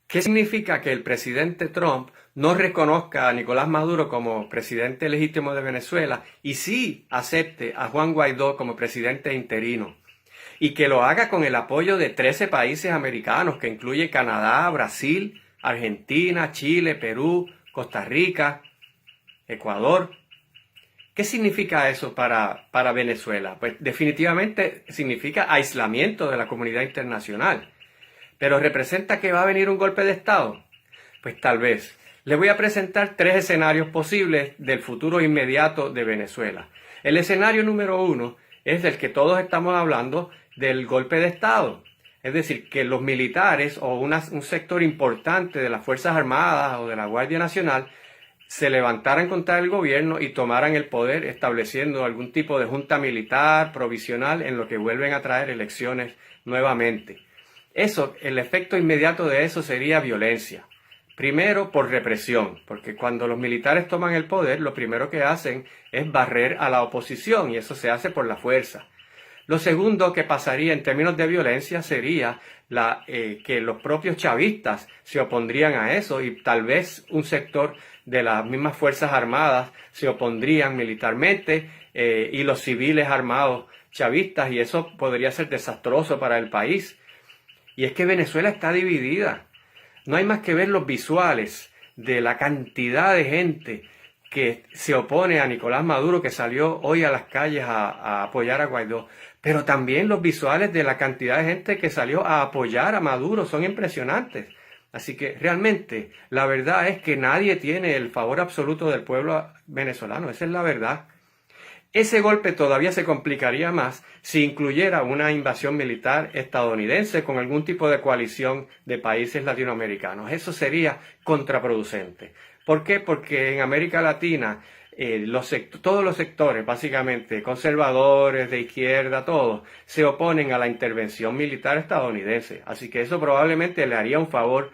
¿Qué significa que el presidente Trump no reconozca a Nicolás Maduro como presidente legítimo de Venezuela y sí acepte a Juan Guaidó como presidente interino? Y que lo haga con el apoyo de 13 países americanos, que incluye Canadá, Brasil, Argentina, Chile, Perú, Costa Rica, Ecuador. ¿Qué significa eso para Venezuela? Pues definitivamente significa aislamiento de la comunidad internacional. ¿Pero representa que va a venir un golpe de Estado? Pues tal vez. Les voy a presentar 3 escenarios posibles del futuro inmediato de Venezuela. El escenario número 1 es del que todos estamos hablando, del golpe de Estado. Es decir, que los militares o un sector importante de las Fuerzas Armadas o de la Guardia Nacional se levantaran contra el gobierno y tomaran el poder, estableciendo algún tipo de junta militar provisional en lo que vuelven a traer elecciones nuevamente. El efecto inmediato de eso sería violencia. Primero, por represión, porque cuando los militares toman el poder, lo primero que hacen es barrer a la oposición, y eso se hace por la fuerza. Lo segundo que pasaría en términos de violencia sería que los propios chavistas se opondrían a eso, y tal vez un sector de las mismas Fuerzas Armadas se opondrían militarmente, y los civiles armados chavistas, y eso podría ser desastroso para el país. Y es que Venezuela está dividida. No hay más que ver los visuales de la cantidad de gente que se opone a Nicolás Maduro, que salió hoy a las calles a apoyar a Guaidó. Pero también los visuales de la cantidad de gente que salió a apoyar a Maduro son impresionantes. Así que realmente la verdad es que nadie tiene el favor absoluto del pueblo venezolano. Esa es la verdad. Ese golpe todavía se complicaría más si incluyera una invasión militar estadounidense con algún tipo de coalición de países latinoamericanos. Eso sería contraproducente. ¿Por qué? Porque en América Latina todos los sectores, básicamente conservadores, de izquierda, todos, se oponen a la intervención militar estadounidense. Así que eso probablemente le haría un favor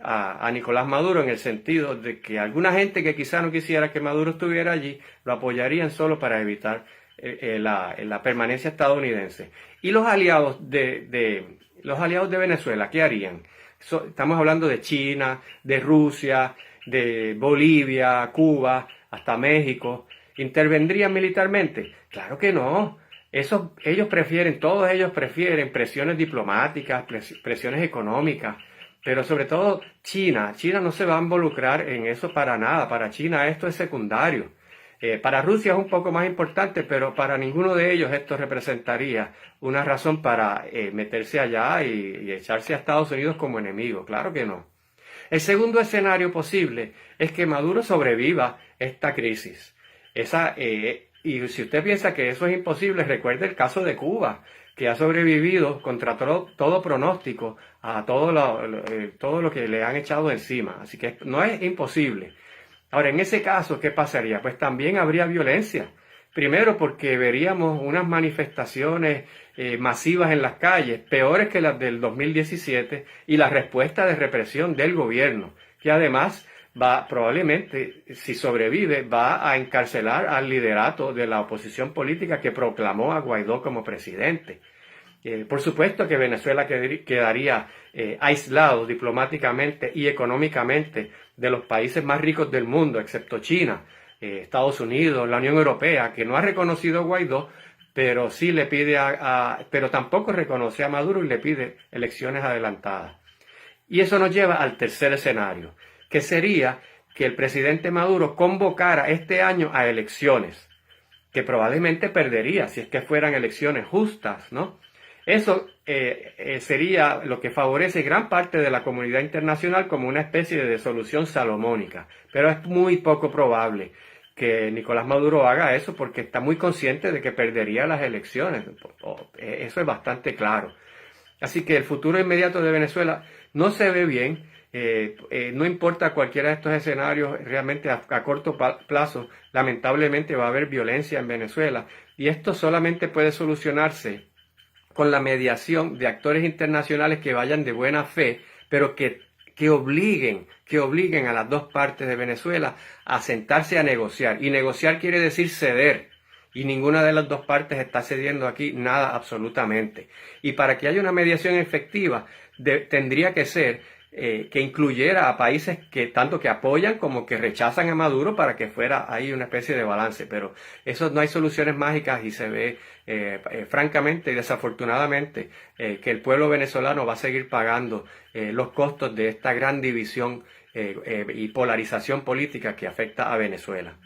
a Nicolás Maduro, en el sentido de que alguna gente que quizá no quisiera que Maduro estuviera allí lo apoyarían solo para evitar la permanencia estadounidense. Y los aliados de Venezuela, ¿qué harían? Estamos hablando de China, de Rusia, de Bolivia, Cuba, hasta México. ¿Intervendrían militarmente? Claro que no. Todos ellos prefieren presiones diplomáticas, presiones económicas. Pero sobre todo China no se va a involucrar en eso para nada. Para China esto es secundario. Para Rusia es un poco más importante, pero para ninguno de ellos esto representaría una razón para meterse allá y echarse a Estados Unidos como enemigo. Claro que no. El segundo escenario posible es que Maduro sobreviva esta crisis. Y si usted piensa que eso es imposible, recuerde el caso de Cuba, que ha sobrevivido contra todo pronóstico a todo lo que le han echado encima. Así que no es imposible. Ahora, en ese caso, ¿qué pasaría? Pues también habría violencia. Primero, porque veríamos unas manifestaciones masivas en las calles, peores que las del 2017, y la respuesta de represión del gobierno, que además probablemente, si sobrevive, va a encarcelar al liderato de la oposición política que proclamó a Guaidó como presidente. Por supuesto que Venezuela quedaría aislado diplomáticamente y económicamente de los países más ricos del mundo, excepto China, Estados Unidos, la Unión Europea, que no ha reconocido a Guaidó, pero sí le pide pero tampoco reconoce a Maduro y le pide elecciones adelantadas. Y eso nos lleva al tercer escenario, que sería que el presidente Maduro convocara este año a elecciones, que probablemente perdería si es que fueran elecciones justas, ¿no? Eso sería lo que favorece gran parte de la comunidad internacional como una especie de solución salomónica, pero es muy poco probable que Nicolás Maduro haga eso porque está muy consciente de que perdería las elecciones. Eso es bastante claro. Así que el futuro inmediato de Venezuela no se ve bien. No importa cualquiera de estos escenarios, realmente a corto plazo, lamentablemente va a haber violencia en Venezuela. Y esto solamente puede solucionarse con la mediación de actores internacionales que vayan de buena fe, pero que obliguen a las dos partes de Venezuela a sentarse a negociar. Y negociar quiere decir ceder. Y ninguna de las dos partes está cediendo aquí nada absolutamente. Y para que haya una mediación efectiva, tendría que ser que incluyera a países que tanto que apoyan como que rechazan a Maduro para que fuera ahí una especie de balance. Pero eso no hay soluciones mágicas y se ve francamente y desafortunadamente que el pueblo venezolano va a seguir pagando los costos de esta gran división y polarización política que afecta a Venezuela.